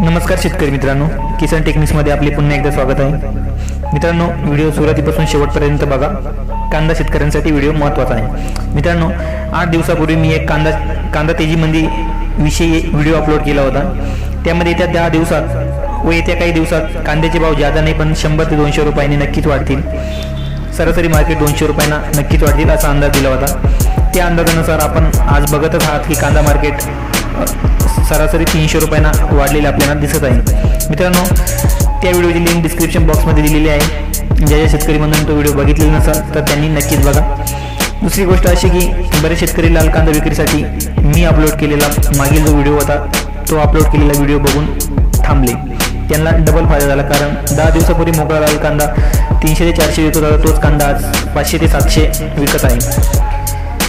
नमस्कार शेतकरी मित्रांनो, किसान टेक्निक्समध्ये आपले पुन्हा एकदा स्वागत आहे। मित्रांनो, व्हिडिओ सुरुवातीपासून शेवटपर्यंत बघा। कांदा शेतकऱ्यांसाठी व्हिडिओ महत्त्वाचा आहे। मित्रांनो, 8 दिवसापूर्वी मी एक कांदा तेजीमध्ये विषयी व्हिडिओ अपलोड केला होता। त्यामध्ये येत्या 10 दिवसात व येत्या काही दिवसात कांद्याचे भाव जादा नाही पण 100 ते 200 रुपयांनी नक्कीच वाढतील। सरासरी मार्केट 200 रुपयांना नक्कीच वाढतील असा अंदाज दिला होता। त्या अंदाजानुसार आपण आज बघतच आहात की कांदा मार्केट सरासरी 300 रुपयांना वाढलेले आपल्याला दिसत आहे। मित्रांनो, त्या व्हिडिओची लिंक डिस्क्रिप्शन बॉक्समध्ये दिलेली आहे। ज्या शेतकरी बंधूंनी तो व्हिडिओ बघितलेला नसेल तर त्यांनी नक्कीच बघा। दुसरी गोष्ट अशी की बरेच शेतकरी लाल कांदा विक्रीसाठी मी अपलोड केलेला मागील जो व्हिडिओ होता तो अपलोड केलेला व्हिडिओ बघून थांबले। त्यांना डबल फायदा झाला, कारण 10 दिवसापूर्वी मोकळा लाल कांदा 300 ते 400 विकत होता, तोच कांदा आज 500 ते 700 विकत आहे।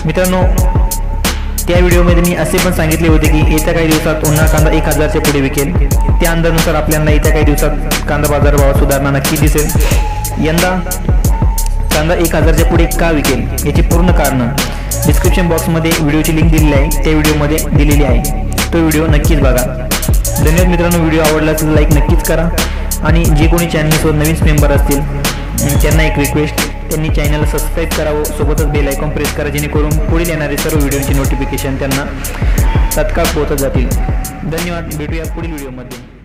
मित्रांनो, त्या व्हिडिओमध्ये मी असे पण सांगितले होते की येत्या काही दिवसात उन्हाळा कांदा 1000च्या पुढे विकेल। त्या अंदाजानुसार आपल्याला येत्या काही दिवसात कांदा बाजारभावात सुधारणा नक्की दिसेल। यंदा कांदा 1000च्या पुढे का विकेल याची पूर्ण कारण डिस्क्रिप्शन बॉक्समध्ये व्हिडिओची लिंक दिलेली आहे, त्या व्हिडिओमध्ये दिलेली आहे। तो व्हिडिओ नक्कीच बघा। धन्यवाद मित्रांनो, व्हिडिओ आवडला असेल लाईक नक्कीच करा आणि जे कोणी चॅनलसोबत नवीन मेंबर असतील त्यांना एक रिक्वेस्ट, त्यांनी चॅनलला सबस्क्राईब करावं, सोबतच बेल आयकॉन प्रेस करा, जेणेकरून पुढील येणारे सर्व व्हिडिओची नोटिफिकेशन त्यांना तत्काळ पोहोचत जातील। धन्यवाद, भेटूया पुढील व्हिडिओमध्ये।